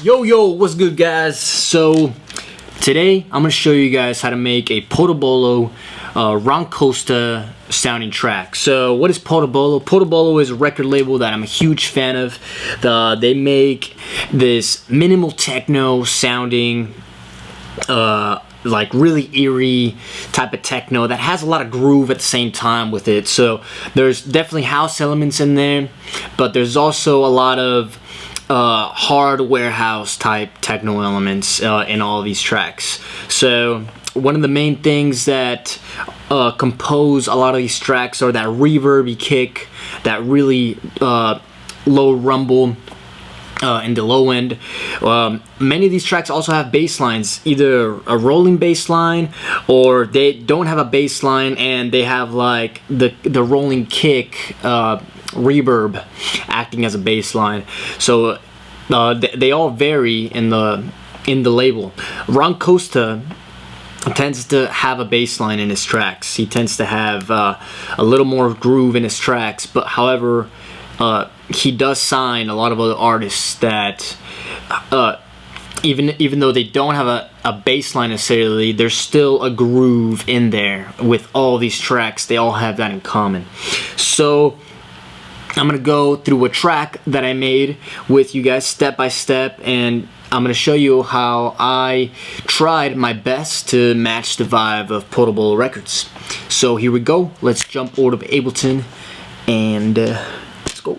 Yo, what's good, guys? So today I'm gonna show you guys how to make a Potobolo Costa sounding track. So what is Potobolo? Potobolo is a record label that I'm a huge fan of. They make this minimal techno sounding like really eerie type of techno that has a lot of groove at the same time with it. So there's definitely house elements in there, but there's also a lot of hard warehouse type techno elements in all of these tracks. So one of the main things that compose a lot of these tracks are that reverby kick, that really low rumble in the low end. Many of these tracks also have bass lines, either a rolling bass line or they don't have a bass line and they have like the rolling kick reverb acting as a bass line. So they all vary in the label. Costa tends to have a bass line in his tracks. He tends to have a little more groove in his tracks, but however he does sign a lot of other artists that even though they don't have a bass line necessarily, there's still a groove in there. With all these tracks, they all have that in common. So I'm gonna go through a track that I made with you guys step by step, and I'm gonna show you how I tried my best to match the vibe of Potobolo Records. So here we go. Let's jump over to Ableton and let's go.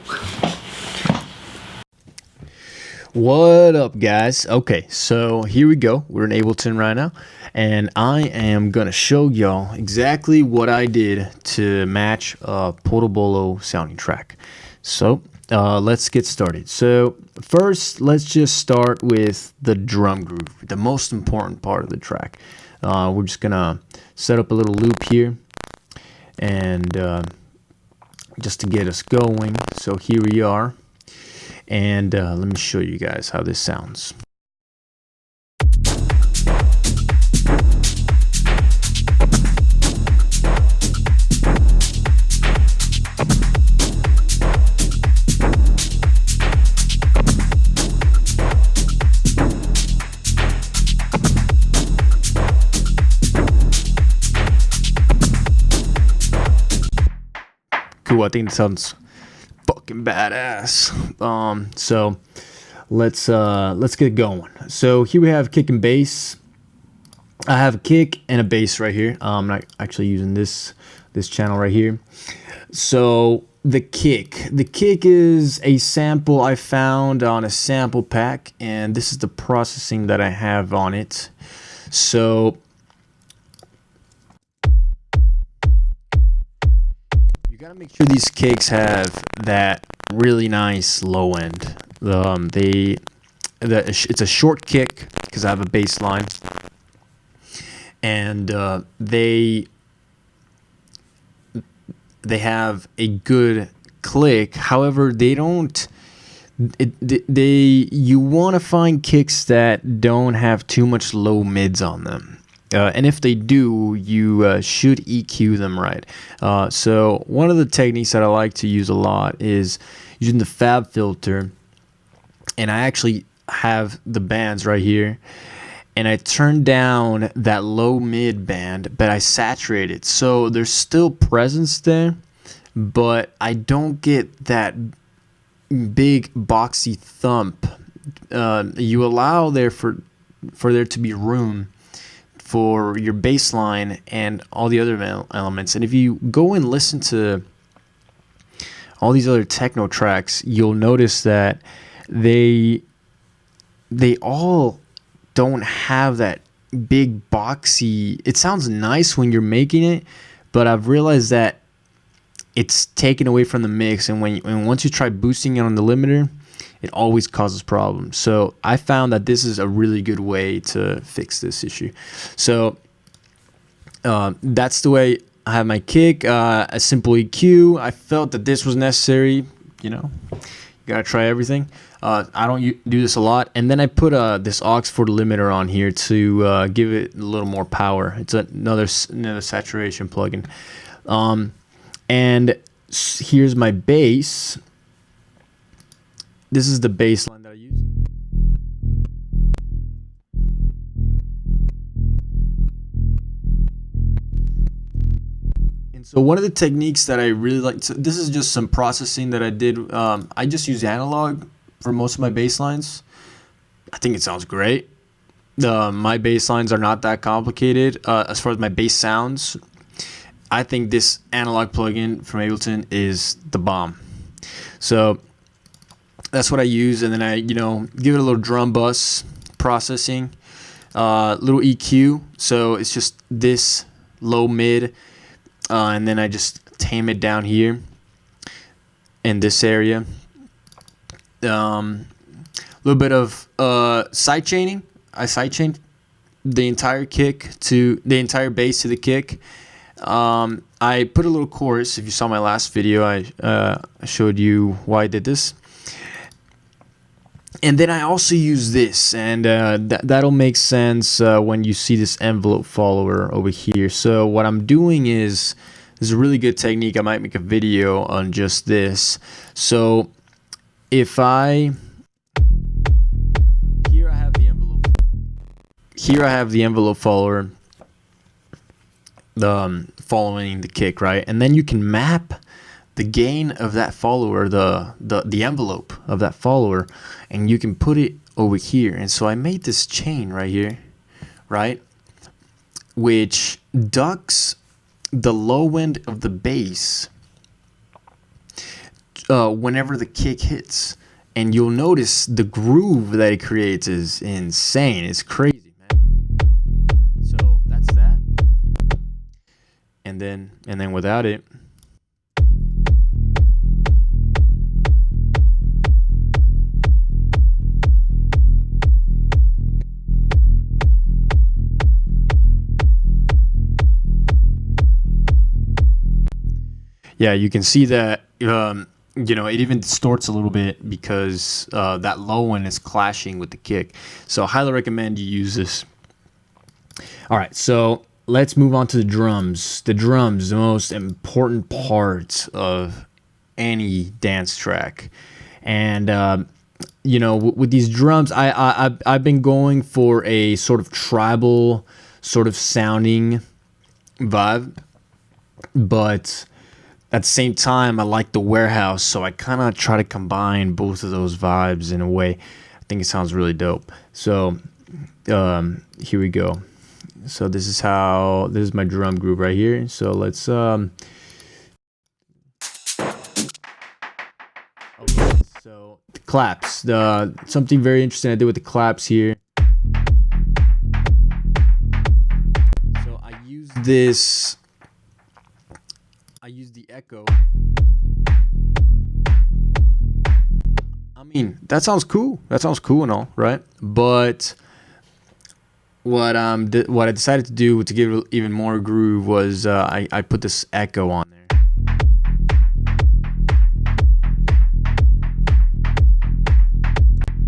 What up, guys? Okay, so here we go. We're in Ableton right now, and I am gonna show y'all exactly what I did to match a Potobolo sounding track. So let's get started. So first, let's just start with the drum groove, the most important part of the track. We're just gonna set up a little loop here, and just to get us going. So here we are. And let me show you guys how this sounds. Cool, I think it sounds fucking badass. So let's get going. So here we have kick and bass. I have a kick and a bass right here. I'm not actually using this channel right here. So the kick is a sample I found on a sample pack, and this is the processing that I have on it. So you gotta make sure these kicks have that really nice low end. It's a short kick because I have a bass line, and they have a good click. However, they don't. You want to find kicks that don't have too much low mids on them. And if they do, you should EQ them right. So one of the techniques that I like to use a lot is using the fab filter. And I actually have the bands right here. And I turn down that low mid band, but I saturate it. So there's still presence there, but I don't get that big boxy thump. You allow there for there to be room for your bass line and all the other elements. And if you go and listen to all these other techno tracks, you'll notice that they all don't have that big boxy. It sounds nice when you're making it, but I've realized that it's taken away from the mix, and once you try boosting it on the limiter, it always causes problems. So I found that this is a really good way to fix this issue. So that's the way I have my kick. A simple EQ. I felt that this was necessary. You know, you gotta try everything. I don't do this a lot. And then I put this aux for the limiter on here to give it a little more power. It's another saturation plugin. And here's my bass. This is the bass line that I use. So one of the techniques that I really like, so this is just some processing that I did. I just use analog for most of my bass lines. I think it sounds great. My bass lines are not that complicated as far as my bass sounds. I think this analog plugin from Ableton is the bomb. So that's what I use, and then I, give it a little drum bus processing, little EQ. So it's just this low mid, and then I just tame it down here in this area. Little bit of side chaining. I sidechained the entire kick to the entire bass to the kick. I put a little chorus. If you saw my last video, I showed you why I did this. And then I also use this, and that'll make sense when you see this envelope follower over here. So what I'm doing is, this is a really good technique. I might make a video on just this. So if here I have the envelope follower, following the kick, right? And then you can map the gain of that follower, the envelope of that follower, and you can put it over here. And so I made this chain right here, right, which ducks the low end of the bass whenever the kick hits. And you'll notice the groove that it creates is insane. It's crazy. And then without it, yeah, you can see that it even distorts a little bit because that low one is clashing with the kick. So I highly recommend you use this. All right, so let's move on to the drums. The drums, the most important part of any dance track. And with these drums, I've been going for a sort of tribal sort of sounding vibe, but at the same time, I like the warehouse, so I kind of try to combine both of those vibes in a way. I think it sounds really dope. So here we go. So this is my drum group right here. So let's okay, so the claps, something very interesting I did with the claps here. So I use the echo. I mean, that sounds cool and all, right? But what I decided to do to give it even more groove was I put this echo on there.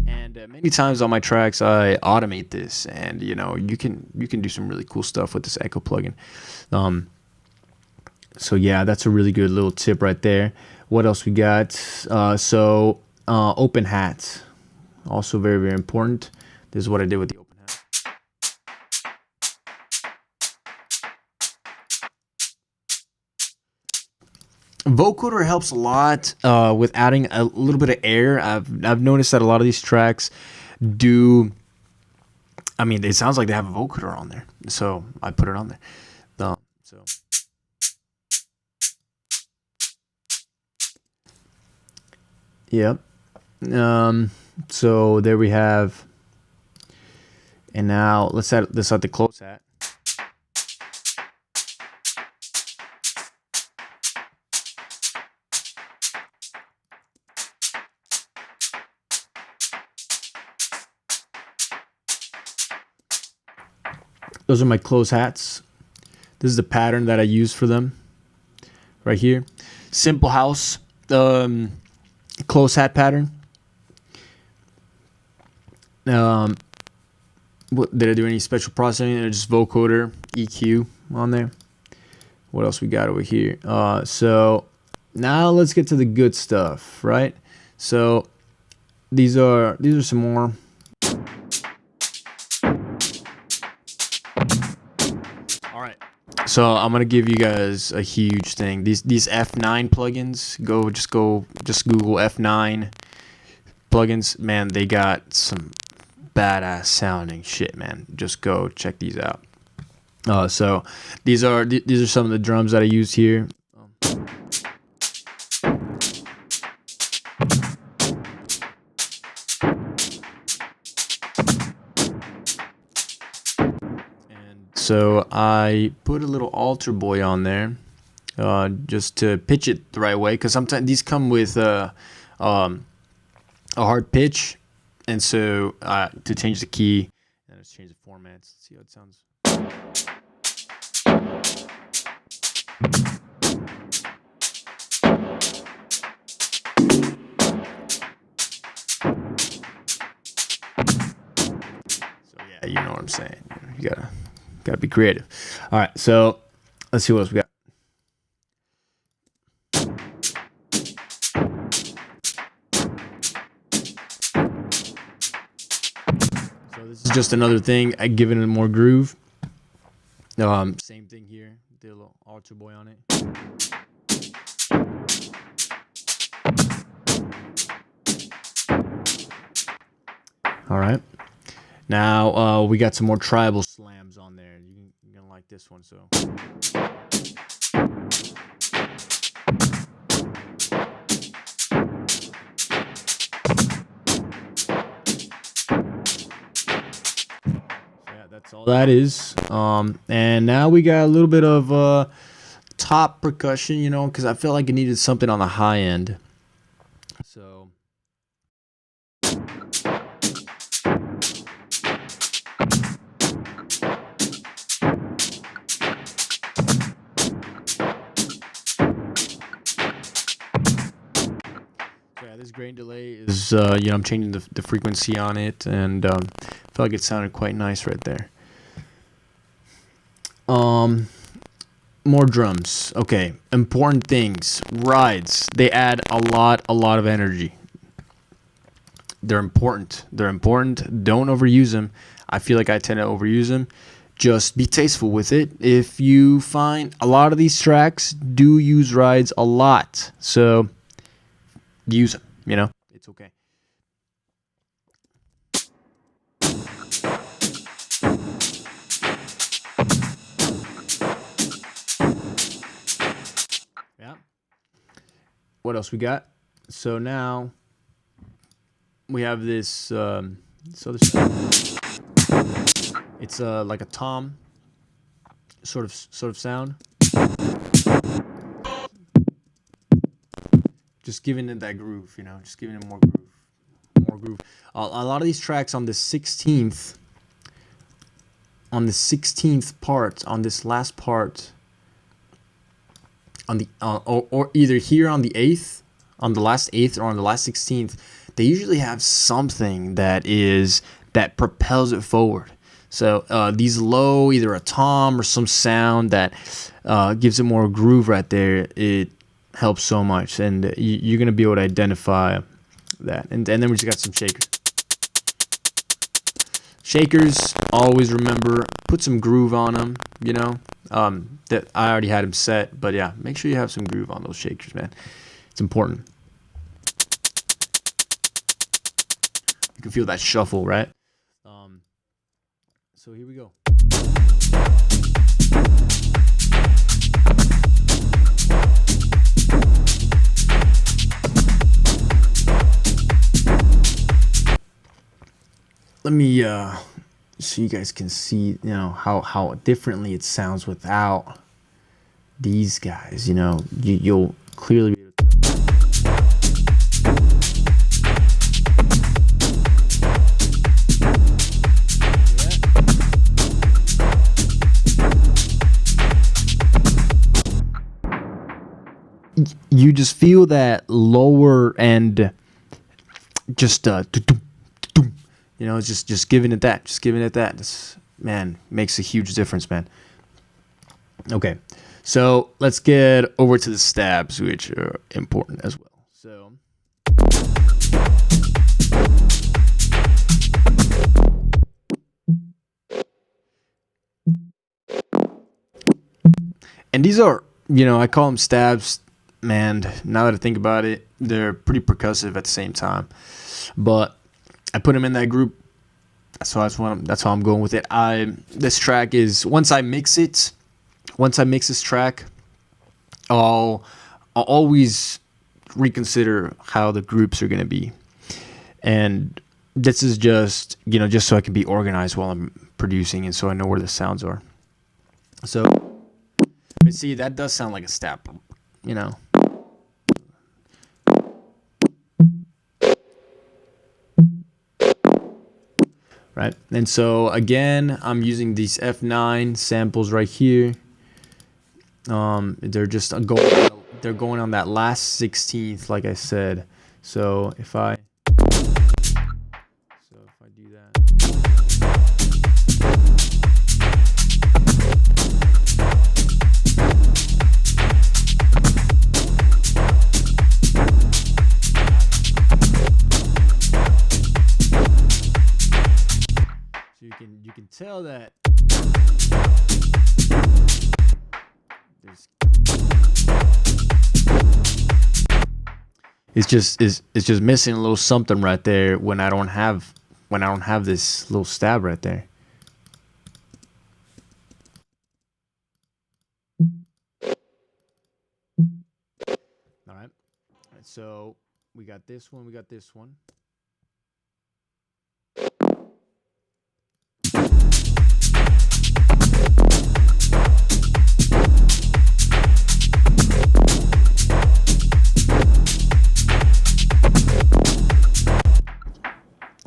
And many times on my tracks I automate this, and you can do some really cool stuff with this echo plugin. So yeah, that's a really good little tip right there. What else we got? Open hat, also very, very important. This is what I did with the open hat. Vocoder helps a lot with adding a little bit of air. I've noticed that a lot of these tracks do. I mean, it sounds like they have a vocoder on there, so I put it on there. Yep. So there we have. And now let's add the close hat. Those are my close hats. This is the pattern that I use for them. Right here. Simple House. Close hat pattern. Did I do any special processing or just vocoder EQ on there? What else we got over here? So now let's get to the good stuff, right? So these are some more. All right. So I'm gonna give you guys a huge thing. These F9 plugins. Just Google F9 plugins. Man, they got some badass sounding shit, man. Just go check these out. So these are some of the drums that I use here. So I put a little altar boy on there, just to pitch it the right way, because sometimes these come with a hard pitch, and so to change the key, and let's change the formats. Let's see how it sounds. So yeah, you know what I'm saying. You gotta be creative. All right, so let's see what else we got. So this is just another thing. I give it more groove. Same thing here. Did a little altar boy on it. All right. Now we got some more tribal slams on there. You're gonna like this one. So yeah, that's all that is. And now we got a little bit of top percussion, you know, because I felt like it needed something on the high end. So this grain delay is, you know, I'm changing the frequency on it, and I felt like it sounded quite nice right there. More drums. Okay, important things. Rides. They add a lot of energy. They're important. Don't overuse them. I feel like I tend to overuse them. Just be tasteful with it. If you find a lot of these tracks do use rides a lot, so use them, you know, it's okay. Yeah. What else we got? So now we have this. So this, it's like a tom sort of sound. Just giving it that groove, you know, just giving it more groove. A lot of these tracks on the 16th part, on this last part, on the or either here on the 8th, on the last 8th, or on the last 16th, they usually have something that propels it forward. So these low, either a tom or some sound that gives it more groove right there, it helps so much, and you're gonna be able to identify that. And then we just got some shakers. Always remember, put some groove on them, you know. That I already had them set, but yeah, make sure you have some groove on those shakers, man. It's important. You can feel that shuffle, right? So here we go. Let me so you guys can see, you know, how differently it sounds without these guys. You know, you'll clearly be able to tell. You just feel that lower end, just you know, just giving it that. This, man, makes a huge difference, man. Okay, so let's get over to the stabs, which are important as well. So And these are, I call them stabs, man. Now that I think about it, they're pretty percussive at the same time. But I put them in that group. So that's how I'm going with it. This track is, once I mix this track, I'll always reconsider how the groups are going to be. And this is just, just so I can be organized while I'm producing and so I know where the sounds are. So, but see, that does sound like a stab, Right? And so again, I'm using these F9 samples right here. They're just going on that last 16th, like I said. So if I do that, so you can tell that it's just missing a little something right there when I don't have this little stab right there. All right. So we got this one.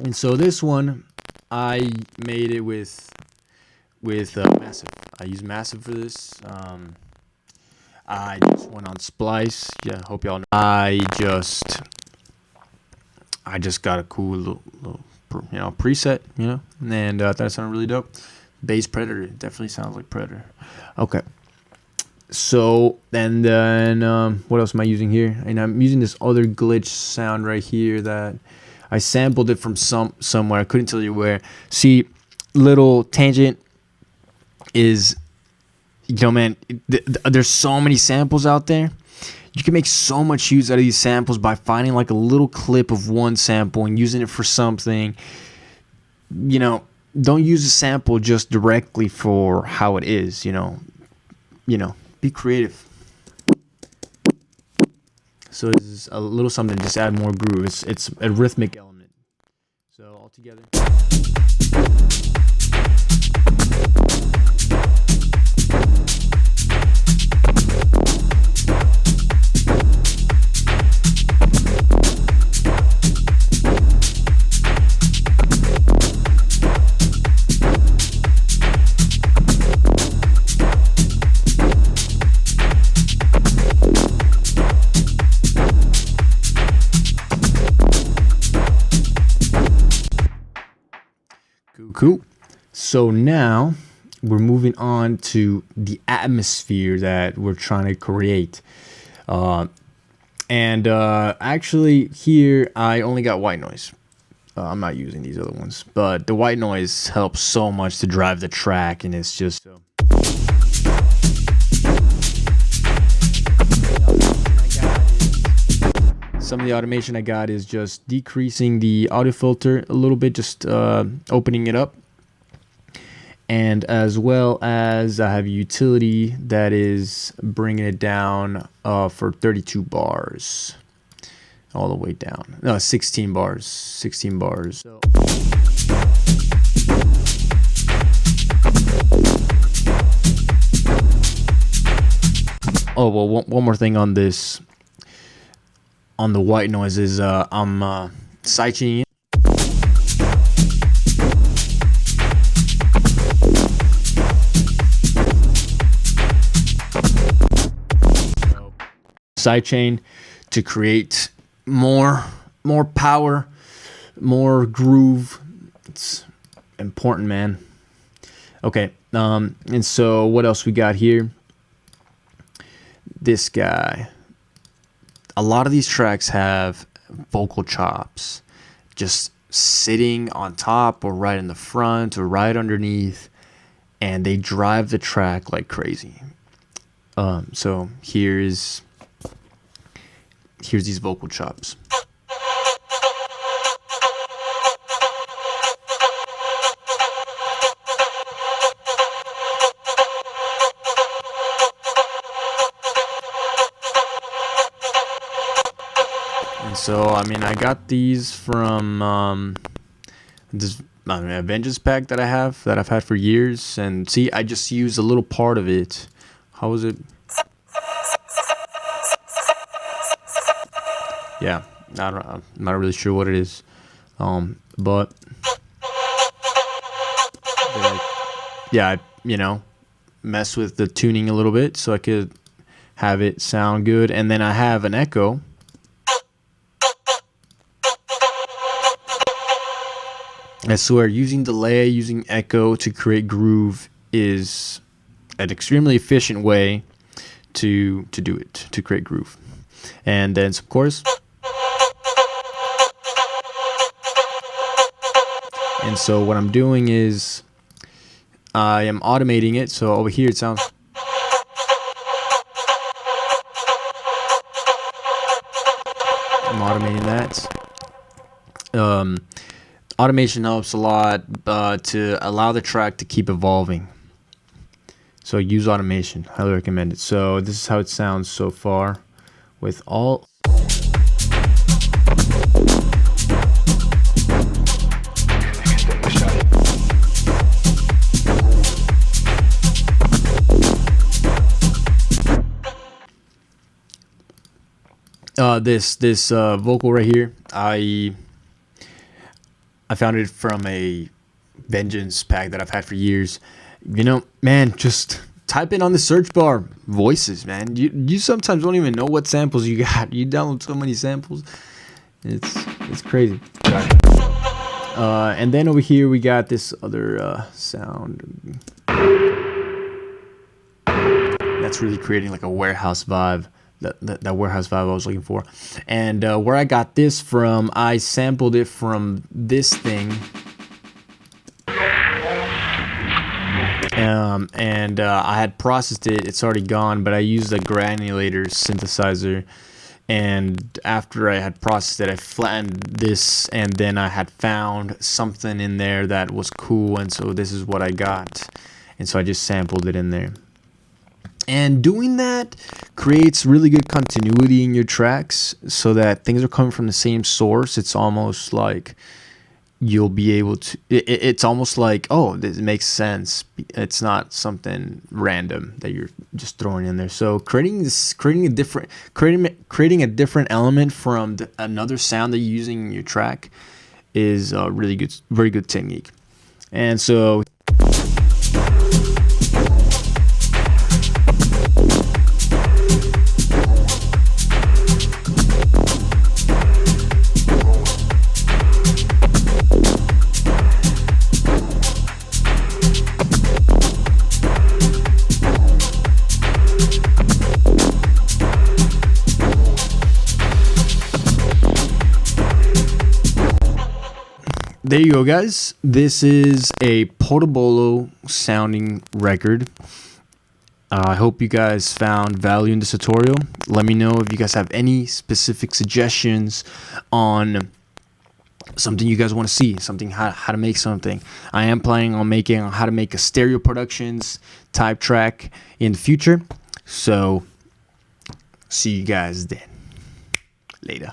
And so this one, I made it with Massive. I use Massive for this. I just went on Splice. Yeah, hope y'all know. I just got a cool little preset, and that sounded really dope. Bass Predator, definitely sounds like Predator. Okay. So, and then what else am I using here? And I'm using this other glitch sound right here that I sampled it from somewhere. I couldn't tell you where. See, little tangent is, man, there's so many samples out there. You can make so much use out of these samples by finding like a little clip of one sample and using it for something. Don't use a sample just directly for how it is, be creative. So this is a little something to just add more groove. It's a rhythmic element. So all together. Cool. So now we're moving on to the atmosphere that we're trying to create. Actually here I only got white noise. I'm not using these other ones, but the white noise helps so much to drive the track, and it's just so. Some of the automation I got is just decreasing the audio filter a little bit, just opening it up. And as well as I have a utility that is bringing it down for 32 bars. All the way down. No, 16 bars. 16 bars. So. Oh, well, one more thing on this. On the white noise is I'm sidechain. Sidechain to create more power, more groove. It's important, man. Okay, and so what else we got here? This guy. A lot of these tracks have vocal chops just sitting on top or right in the front or right underneath, and they drive the track like crazy. So here's these vocal chops. And so, I mean, I got these from this Avengers pack that I've had for years. And see, I just used a little part of it. How was it? Yeah, I'm not really sure what it is, but yeah, I mess with the tuning a little bit so I could have it sound good. And then I have an echo. I swear, using delay, using echo to create groove is an extremely efficient way to do it, to create groove. And then of course. And so what I'm doing is I am automating it. So over here it sounds. I'm automating that. Automation helps a lot to allow the track to keep evolving. So use automation. Highly recommend it. So this is how it sounds so far with all. This vocal right here, I found it from a Vengeance pack that I've had for years. Man, just type in on the search bar voices, man. You sometimes don't even know what samples you got. You download so many samples, it's crazy. And then over here we got this other sound that's really creating like a warehouse vibe. That warehouse vibe I was looking for. And where I got this from, I sampled it from this thing. And I had processed it. It's already gone, but I used a granulator synthesizer. And after I had processed it, I flattened this, and then I had found something in there that was cool, and so this is what I got. And so I just sampled it in there. And doing that creates really good continuity in your tracks so that things are coming from the same source. It's almost like you'll be able to, it's almost like, oh, this makes sense. It's not something random that you're just throwing in there. So creating a different element from another sound that you're using in your track is a really good, very good technique. And so there you go, guys. This is a Potobolo sounding record. I hope you guys found value in this tutorial. Let me know if you guys have any specific suggestions on something you guys want to see, something how to make something. I am planning on making how to make a stereo productions type track in the future. So see you guys then. Later.